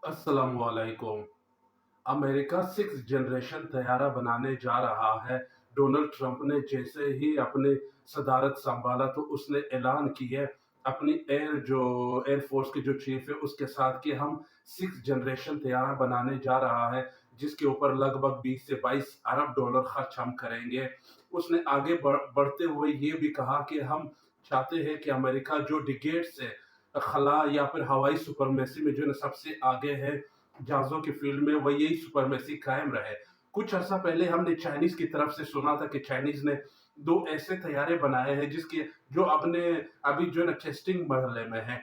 अस्सलामुअलैकुम। America six generation तैयारा बनाने जा रहा है। डोनाल्ड ट्रंप ने जैसे ही अपनी सदारत संभाला तो उसने ऐलान किया अपनी एयर फोर्स के जो चीफ है उसके साथ कि हम सिक्स जनरेशन तैयारा बनाने जा रहा है, जिसके ऊपर लगभग 20 से 22 अरब डॉलर खर्च हम करेंगे। उसने आगे बढ़ते हुए ये भी कहा कि हम चाहते हैं कि अमेरिका जो डिकेड से खला या फिर हवाई सुपरमेसी में जो है ना सबसे आगे है जहाज़ों की फील्ड में, वह यही सुपरमेसी कायम रहे। कुछ अर्सा पहले हमने चाइनीज की तरफ से सुना था कि चाइनीज ने दो ऐसे तैयारे बनाए हैं जिसके जो अपने अभी जो है ना टेस्टिंग मरहले में है।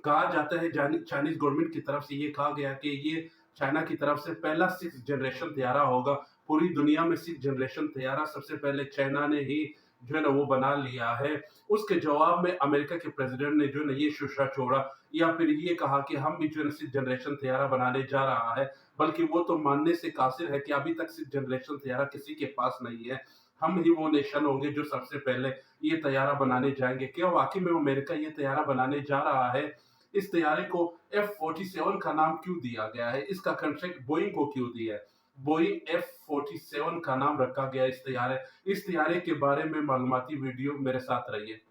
कहा जाता है चाइनीज गवर्नमेंट की तरफ से ये कहा गया कि ये चाइना की तरफ से पहला सिक्स जनरेशन तैयारा होगा। पूरी दुनिया में सिक्स जनरेशन तैयारा सबसे पहले चाइना ने ही जो है ना वो बना लिया है। उसके जवाब में अमेरिका के प्रेसिडेंट ने जो है ना ये शुशा छोड़ा या फिर ये कहा कि हम भी जो है ना सिक्स जनरेशन तैयारा बनाने जा रहा है, बल्कि वो तो मानने से कासिर है कि अभी तक सिक्स जनरेशन तैयारा किसी के पास नहीं है। हम ही वो नेशन होंगे जो सबसे पहले ये तैयारा बनाने जाएंगे। क्या वाकई में अमेरिका ये तैयारा बनाने जा रहा है? इस तैयारे को F-47 का नाम क्यों दिया गया है? इसका कॉन्ट्रैक्ट बोइंग को क्यों दिया है? बोइंग F-47 का नाम रखा गया इस तैयारे के बारे में मालूमाती वीडियो मेरे साथ रहिए।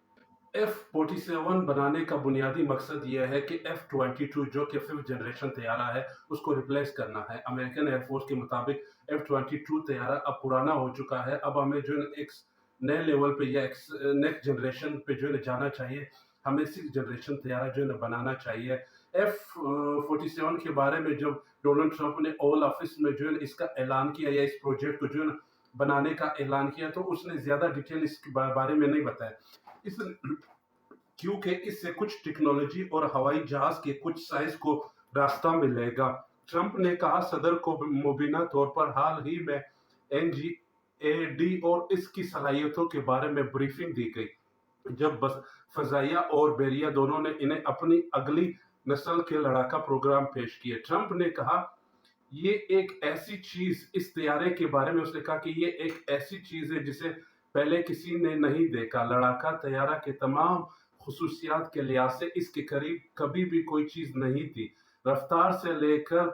F-47 बनाने का बुनियादी मकसद यह है कि F-22 जो कि फिफ्थ जनरेशन तैयारा है उसको रिप्लेस करना है। अमेरिकन एयरफोर्स के मुताबिक F-22 तैयारा अब पुराना हो चुका है। अब हमें जो है एक नए लेवल पे या नेक्स्ट जनरेशन पे जो है जाना चाहिए। हमें सिक्स जनरेशन तैयारा जो है बनाना चाहिए। F-47 के बारे में जब डोनाल्ड ट्रंप ने ओवल ऑफिस में जो है इसका ऐलान किया या इस प्रोजेक्ट को जो है बनाने का ऐलान किया, तो उसने ज्यादा डिटेल इसके बारे में नहीं बताया। इस क्योंकि इससे कुछ टेक्नोलॉजी और हवाई जहाज के कुछ साइज को रास्ता मिलेगा। ट्रंप ने कहा सदर को मुबीना तौर पर हाल ही में एनजीएडी और इसकी सलाहियतों के बारे में ब्रीफिंग दी गई, जब बस फजाइया और बेरिया दोनों ने इन्हें अपनी अगली नस्ल के लड़ाका प्रोग्राम पेश किए। ट्रंप ने कहा ये एक ऐसी चीज, इस तैयारे के बारे में उसने कहा कि ये एक ऐसी चीज है जिसे पहले किसी ने नहीं देखा। लड़ाका तैयारा के तमाम खसूसियात के लिहाज से इसके करीब कभी भी कोई चीज नहीं थी, रफ्तार से लेकर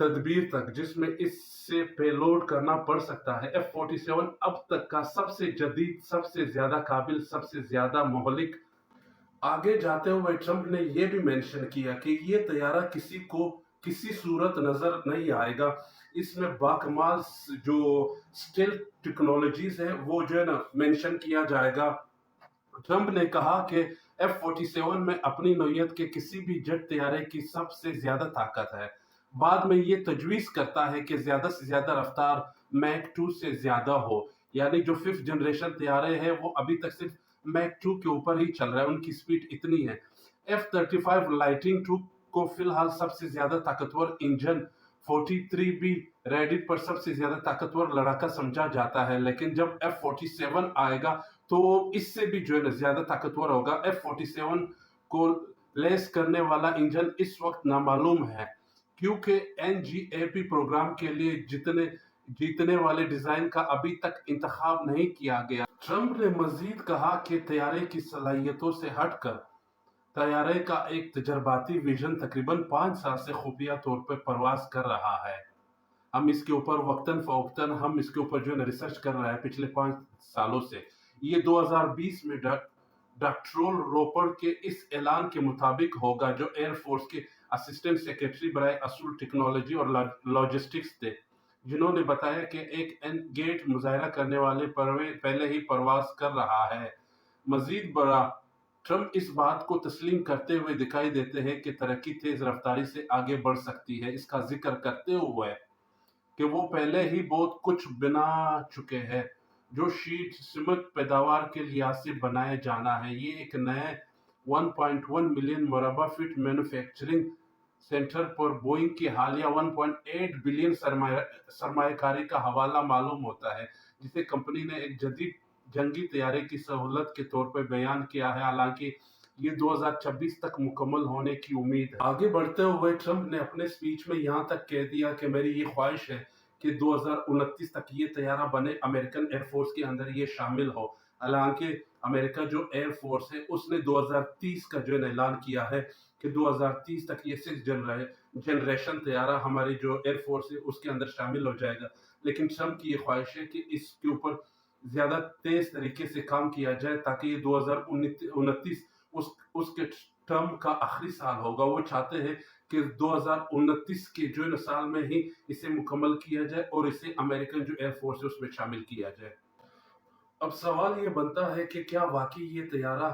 तदबीर तक, जिसमें इससे पेलोड करना पड़ सकता है। F-47 अब तक का सबसे जदीद, सबसे ज्यादा काबिल, सबसे ज्यादा मोहलिक। आगे जाते हुए ट्रंप ने यह भी मेंशन किया कि ये तैयारा किसी को किसी सूरत नजर नहीं आएगा। इसमें बाकमाल जो स्टेल्थ टेक्नोलॉजीज है वो जो है ना मेंशन किया जाएगा। ट्रंप ने कहा कि F-47 में अपनी नौयत के किसी भी जेट तैयारे की सबसे ज्यादा ताकत है। बाद में ये तजवीज करता है कि ज्यादा से ज्यादा रफ्तार मैक 2 से ज्यादा हो, यानी जो फिफ्थ जनरेशन तैयारे हैं वो अभी तक सिर्फ मैक 2 के ऊपर ही चल रहा है, उनकी स्पीड इतनी है। F-35 लाइटिंग 2 को फिलहाल सबसे ज्यादा ताकतवर इंजन 43 भी रेडिट पर सबसे ज्यादा ताकतवर लड़ाका समझा जाता है, लेकिन जब F-47 आएगा तो इससे भी जो है ना ज्यादा ताकतवर होगा। F-47 को लेस करने वाला इंजन इस वक्त नामालूम है, क्योंकि एनजीएपी प्रोग्राम के लिए जीतने वाले डिजाइन का अभी तक इंतखाब नहीं किया गया। ट्रंप ने मजीद कहा कि तैयारे की सलाहियतों से हटकर तैयारे का एक तजर्बाती विजन तकरीबन 5 साल से खुफिया तौर पर परवाज कर रहा है। हम इसके ऊपर वक्तन फवक्तन हम इसके ऊपर जो है रिसर्च कर रहे हैं पिछले 5 सालों से। ये 2020 में डॉक्टर रोपर के इस ऐलान के मुताबिक होगा, जो एयरफोर्स के असिस्टेंट सेक्रेटरी बराए असूल टेक्नोलॉजी और लॉजिस्टिक्स थे, जिन्होंने बताया कि एक गेट मुजाहरा करने वाले पहले ही परवाज कर रहा है। मजीद बड़ा ट्रंप इस बात को तस्लीम करते हुए दिखाई देते हैं कि तरक्की तेज रफ्तारी से आगे बढ़ सकती है, इसका जिक्र करते हुए कि वो पहले ही बहुत कुछ बना चुके हैं जो शीट सीमित पैदावार के लिहाज से बनाए जाना है। ये एक नए 1.1 मिलियन मुरबा फीट मैन्युफैक्चरिंग सेंटर पर बोइंग की हालिया 1.8 बिलियन सरमायाकारी का हवाला मालूम होता है, जिसे कंपनी ने एक जदीद जंगी तैयारी की सहूलत के तौर पर बयान किया है। हालांकि ये 2026 तक मुकम्मल होने की उम्मीद है। आगे बढ़ते हुए ट्रंप ने अपने स्पीच में यहाँ तक कह दिया कि मेरी ये ख्वाहिश है कि 2029 तक ये तैयारा बने, अमेरिकन एयरफोर्स के अंदर ये शामिल हो। हालांकि अमेरिका जो एयर फोर्स है उसने 2030 का जो है ऐलान किया है कि 2030 तक ये 6 जनरेशन तैयारा हमारी जो एयर फोर्स है उसके अंदर शामिल हो जाएगा। लेकिन ट्रम्प की ये ख्वाहिश है कि इसके ऊपर ज़्यादा तेज़ तरीके से काम किया जाए ताकि ये 2029 उसके टर्म का आखिरी साल होगा। वो चाहते हैं कि 2029 के जो है ना साल में ही इसे मुकम्मल किया जाए और इसे अमेरिकन जो एयर फोर्स है उसमें शामिल किया जाए। अब सवाल ये बनता है कि क्या वाक़ई ये तैयारा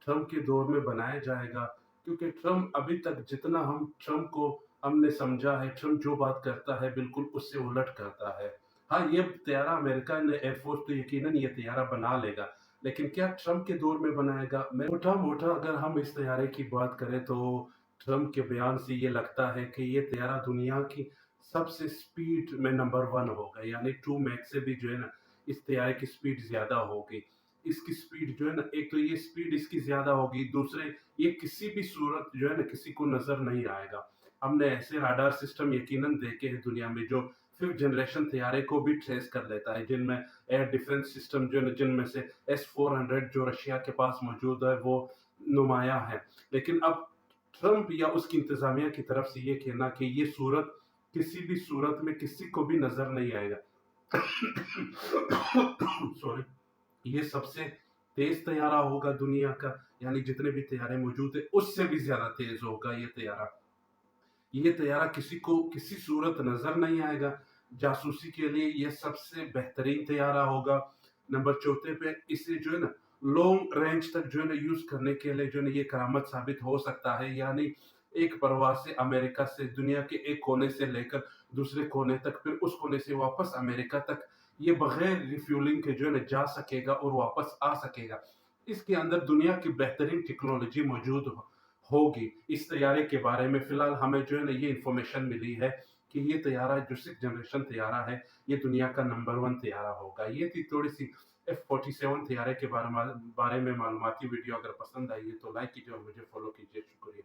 ट्रम्प के दौर में बनाया जाएगा? क्योंकि ट्रम्प अभी तक जितना हम ट्रम्प को हमने समझा है, ट्रम्प जो बात करता है बिल्कुल उससे उलट करता है। हाँ, ये तैयारा अमेरिकन एयर फोर्स तो यकीनन ये तैयारा बना लेगा, लेकिन क्या ट्रम्प के दौर में बनाएगा? मैं मोटा-मोटा अगर हम इस तैयारे की बात करें तो ट्रम्प के बयान से ये लगता है कि ये तैयारा दुनिया की सबसे स्पीड में नंबर 1 होगा, यानी 2 मैक से भी जो है ना इस तैयारे की स्पीड ज़्यादा होगी। इसकी स्पीड जो है ना, एक तो ये स्पीड इसकी ज़्यादा होगी, दूसरे ये किसी भी सूरत जो है ना किसी को नज़र नहीं आएगा। हमने ऐसे राडार सिस्टम यकीनन देखे हैं दुनिया में जो 5th जनरेशन तैयारे को भी ट्रेस कर लेता है, जिनमें एयर डिफेंस सिस्टम जो है जिनमें से S-400 जो रशिया के पास मौजूद है वो नुमाया है। लेकिन अब ट्रम्प या उसकी इंतज़ामिया की तरफ से ये कहना कि ये सूरत किसी भी सूरत में किसी को भी नज़र नहीं आएगा। सॉरी, ये सबसे तेज तैयारा होगा दुनिया का, यानी जितने भी तैयारे मौजूद है उससे भी ज्यादा तेज होगा ये तैयारा। ये तैयारा किसी को किसी सूरत नजर नहीं आएगा। जासूसी के लिए ये सबसे बेहतरीन तैयारा होगा। नंबर चौथे पे इसे जो है ना लॉन्ग रेंज तक जो है ना यूज करने के लिए जो है ना ये करामत साबित हो सकता है, यानी एक परवाज से अमेरिका से दुनिया के एक कोने से लेकर दूसरे कोने तक, फिर उस कोने से वापस अमेरिका तक ये बगैर रिफ्यूलिंग के जो है ना जा सकेगा और वापस आ सकेगा। इसके अंदर दुनिया की बेहतरीन टेक्नोलॉजी मौजूद होगी। इस तैयारे के बारे में फिलहाल हमें जो है ना ये इंफॉर्मेशन मिली है कि ये तैयारा जो 6th जनरेशन तैयारा है ये दुनिया का नंबर 1 तैयारा होगा। ये थी थोड़ी सी F-47 तैयारे के बारे में मालूमाती वीडियो। अगर पसंद आई है तो लाइक कीजिए और मुझे फॉलो कीजिए। शुक्रिया।